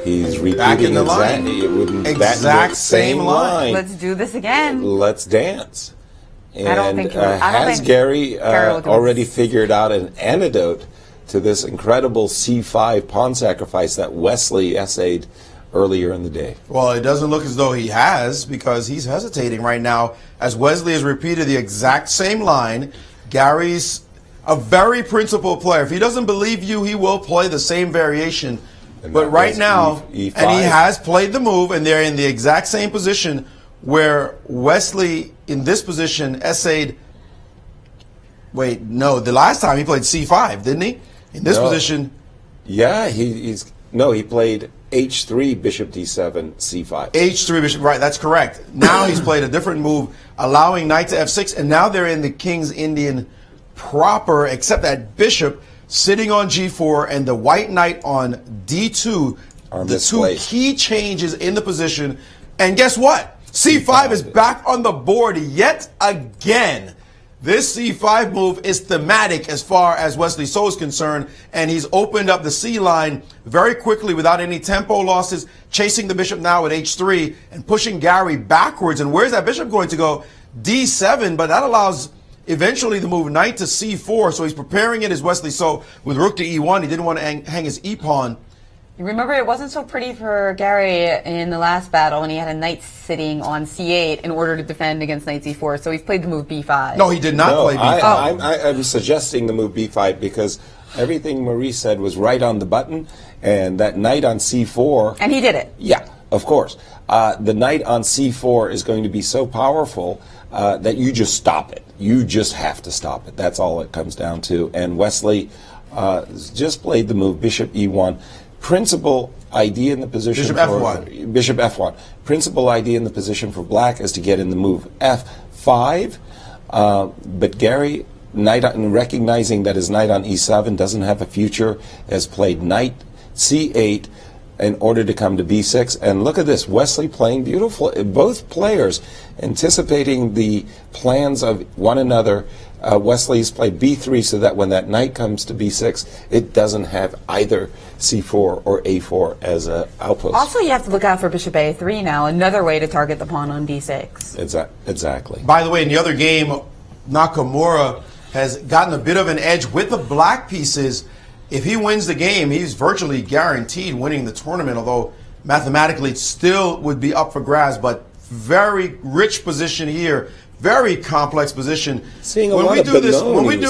He's repeating Back in the line. exact same line. Let's do this again. Let's dance. And I don't think Garry will do already this. figured out an antidote to this incredible c5 pawn sacrifice that Wesley essayed earlier in the day? Well, it doesn't look as though he has, because he's hesitating right now as Wesley has repeated the exact same line. Garry's a very principled player. If he doesn't believe you, he will play the same variation. But right now, E5. and he has played the move, and they're in the exact same position where Wesley, in this position, essayed. Wait, no, the last time he played c5, didn't he? In this position. Yeah, he played h3, bishop d7, c5. h3, bishop, right, that's correct. Now he's played a different move, allowing knight to f6, and now they're in the King's Indian proper, except that bishop sitting on g4 and the white knight on d2 are the misplaced. Two key changes in the position. And guess what? c5 is back on the board yet again. This c5 move is thematic as far as Wesley So is concerned, and he's opened up the c line very quickly without any tempo losses, chasing the bishop now at h3 and pushing Garry backwards. And where's that bishop going to go? d7, but that allows eventually the move knight to c4, so he's preparing it as Wesley So with rook to e1. He didn't want to hang his e-pawn. You remember, it wasn't so pretty for Garry in the last battle when he had a knight sitting on c8 in order to defend against knight c4, so he's played the move b5. No, he did not play b5. I'm suggesting the move b5 because everything Marie said was right on the button, and that knight on c4... And he did it. Yeah, of course. The knight on c4 is going to be so powerful that you just stop it. You just have to stop it. That's all it comes down to. And Wesley just played the move bishop e1. Principal idea in the position Bishop f1. Bishop f1. Principal idea in the position for black is to get in the move f5. But Garry, recognizing that his knight on e7 doesn't have a future, has played knight c8 in order to come to b6. And look at this, Wesley playing beautiful. Both players anticipating the plans of one another. Wesley's played b3 so that when that knight comes to b6, it doesn't have either c4 or a4 as an outpost. Also, you have to look out for bishop a3 now, another way to target the pawn on d6. Exactly. By the way, in the other game, Nakamura has gotten a bit of an edge with the black pieces. If he wins the game, he's virtually guaranteed winning the tournament, although mathematically it still would be up for grabs. But very rich position here, very complex position. When we do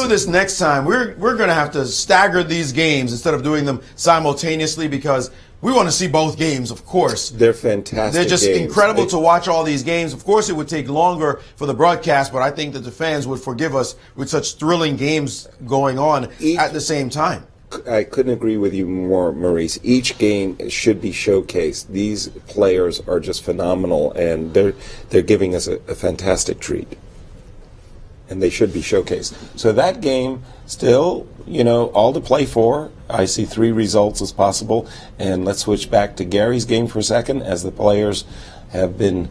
this next time, we're going to have to stagger these games instead of doing them simultaneously, because we want to see both games, of course. They're fantastic. They're just games. incredible to watch all these games. Of course, it would take longer for the broadcast, but I think that the fans would forgive us with such thrilling games going on at the same time. I couldn't agree with you more, Maurice. Each game should be showcased. These players are just phenomenal, and they're giving us a fantastic treat. And they should be showcased. So that game, still, all to play for. I see 3 results as possible. And let's switch back to Garry's game for a second, as the players have been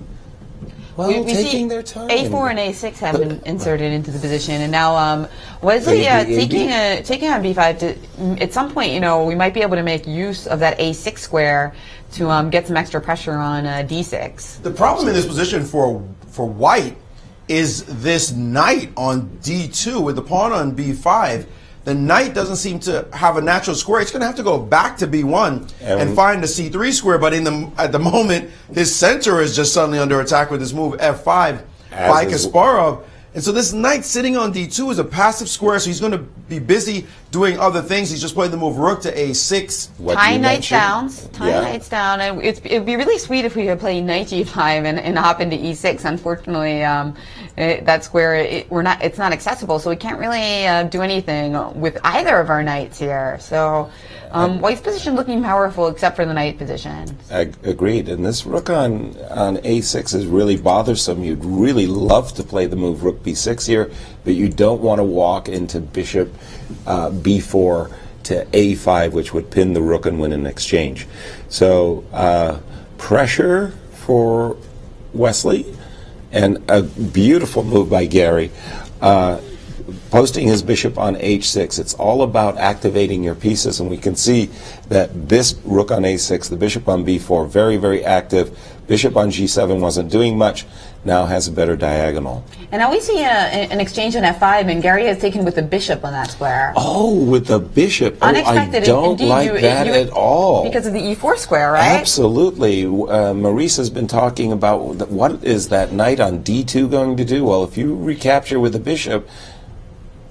we taking see their time. a4 and a6 have been inserted into the position, and now Wesley taking on b5. At some point, we might be able to make use of that a6 square to get some extra pressure on d6. The problem in this position for white is this knight on d2 with the pawn on b5. The knight doesn't seem to have a natural square. It's going to have to go back to b1 and find the c3 square. But at the moment, his center is just suddenly under attack with this move f5 by Kasparov. And so this knight sitting on d2 is a passive square, so he's going to be busy doing other things. He's just playing the move rook to a6. Tying knights down. And it'd be really sweet if we could play knight g5 and hop into e6. Unfortunately, that square, it's not accessible, so we can't really do anything with either of our knights here. So white's position looking powerful except for the knight position. Agreed. And this rook on a6 is really bothersome. You'd really love to play the move rook b6 here, but you don't want to walk into bishop b4 to a5, which would pin the rook and win an exchange. So pressure for Wesley, and a beautiful move by Garry posting his bishop on h6. It's all about activating your pieces, and we can see that this rook on a6, the bishop on b4, very, very active. Bishop on g7 wasn't doing much, now has a better diagonal. And now we see an exchange on f5, and Garry has taken with the bishop on that square. Oh, with the bishop. Unexpected. I don't Indeed, like that at all. Because of the e4 square, right? Absolutely. Maurice has been talking about what is that knight on d2 going to do? Well, if you recapture with the bishop,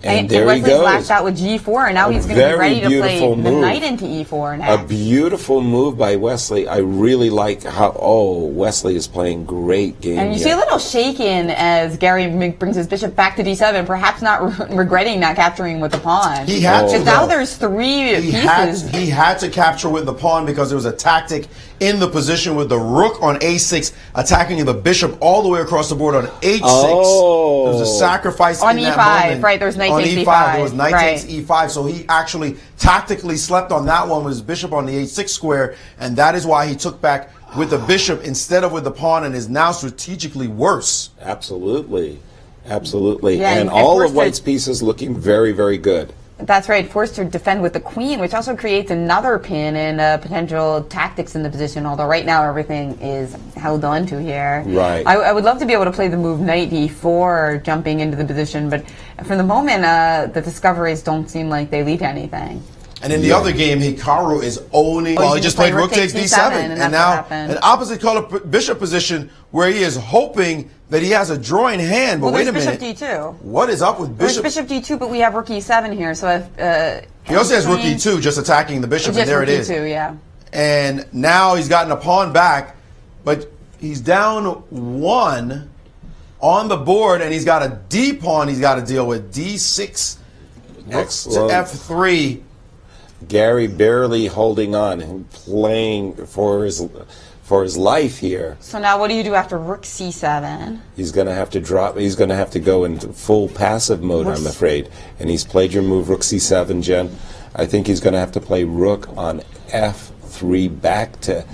and there he Wesley's goes. lashed out with g4, and now he's going to be ready to play the knight into e4 next. A beautiful move by Wesley. I really like how, Wesley is playing great game. And you see a little shaken as Garry brings his bishop back to d7, perhaps not regretting not capturing with the pawn. He had to. Because now there's three pieces. He had to capture with the pawn because there was a tactic in the position with the rook on a6 attacking the bishop all the way across the board on h6. Oh. There was a sacrifice on in e5, that moment. right? There's knight on takes e5. e5. There was knight takes e5. So he actually tactically slept on that one with his bishop on the h6 square, and that is why he took back with the bishop instead of with the pawn, and is now strategically worse. Absolutely. Absolutely. Yeah, and all of White's pieces looking very, very good. That's right, forced to defend with the queen, which also creates another pin and potential tactics in the position, although right now everything is held on to here. Right. I would love to be able to play the move knight d4, jumping into the position, but for the moment, the discoveries don't seem like they lead to anything. And in the other game, Hikaru is owning. Well, he just played rook takes d7, and now an opposite color bishop position where he is hoping that he has a drawing hand. But wait a minute, bishop d2. What is up with bishop? There's bishop d2, but we have rook e7 here. So if he also has rook e2, just attacking the bishop, and there it is. E2, yeah. And now he's gotten a pawn back, but he's down one on the board, and he's got a d pawn he's got to deal with. d6 to f3. Garry barely holding on and playing for his life here. So now what do you do after rook c7? He's going to have to drop. He's going to have to go into full passive mode, I'm afraid. And he's played your move, rook c7, Jen. I think he's going to have to play rook on f3 back to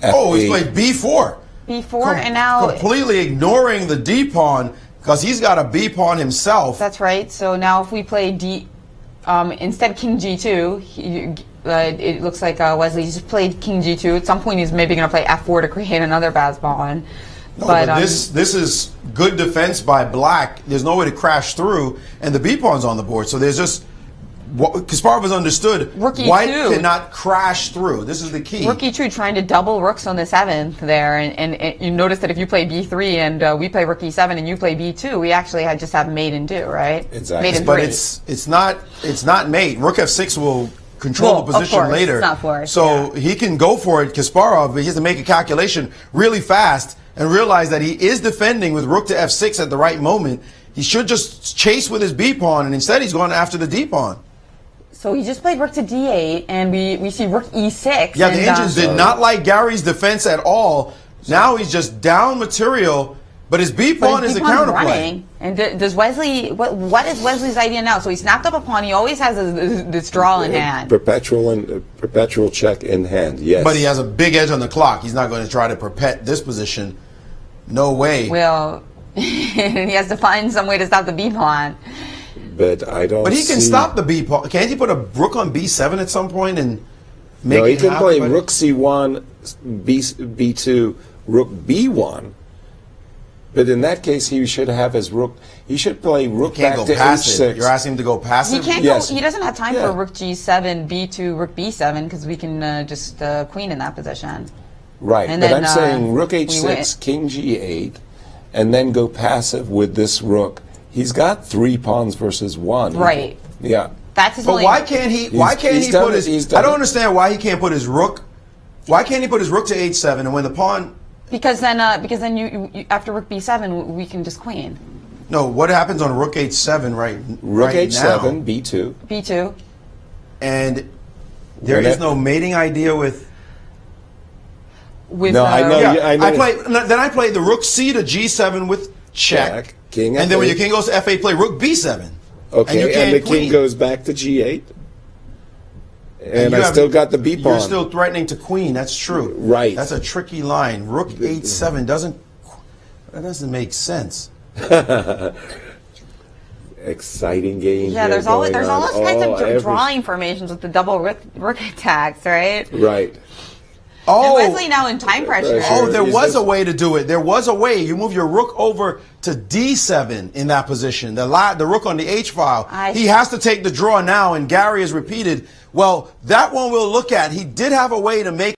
f8. Oh, he's played b4. b4, and now completely ignoring the d pawn because he's got a b pawn himself. That's right. So now if we play instead king g2, it looks like Wesley just played king g2. At some point he's maybe going to play f4 to create another bas pawn. No, but this is good defense by black. There's no way to crash through, and the b pawn's on the board. So there's just Kasparov has understood White cannot crash through. This is the key. Rook e2 trying to double rooks on the 7th there, and you notice that if you play b3 and we play rook e7 and you play b2, we actually just have mate in 2, right? Exactly. Mate in but 3. it's not mate. Rook f6 will control the position of course, later. It's not forced, so he can go for it, Kasparov, but he has to make a calculation really fast and realize that he is defending with rook to f6 at the right moment. He should just chase with his b pawn, and instead he's going after the d pawn. So he just played rook to d8, and we see rook e6. Yeah, the Indians did not like Garry's defense at all. Now he's just down material, but his b pawn is a counterplay. And does Wesley? What is Wesley's idea now? So he snapped up a pawn. He always has this draw in hand. Perpetual check in hand. Yes. But he has a big edge on the clock. He's not going to try to perpet this position. No way. Well, he has to find some way to stop the b pawn. But I don't. But he can stop the b pawn. Can't he put a rook on b7 at some point and make it? No, he can play rook c1, b2, rook b1. But in that case, he should have his rook. He should play rook back to h6. You're asking him to go passive. He can't go. He doesn't have time for rook g7, b2, rook b7 because we can just queen in that position. Right, and but then, I'm saying rook h6, king g8, and then go passive with this rook. He's got 3 pawns versus 1. Right. Yeah. That's his But why can't he? Why can't he put his? I don't understand why he can't put his rook. Why can't he put his rook to h7 and when the pawn? Because then you after rook b7 we can just queen. No, what happens on rook h7 rook right h7, now? b2. b2. And there is no mating idea with. No, I know. Yeah, I know. Then I play the rook c to g7 with check. King and then when your king goes to f8, play rook b7. Okay, and the king goes back to g8. And I still got the b pawn. You're still threatening to queen. That's true. Right. That's a tricky line. Rook h7 doesn't make sense. exciting game. Yeah, here there's all going on. kinds of every- drawing formations with the double rook attacks, right? Right. Oh, And Wesley now in time pressure. Oh, there Is was this- a way to do it. There was a way. You move your rook over to d7 in that position. The rook on the h file. He has to take the draw now, and Garry has repeated. Well, that one we'll look at. He did have a way to make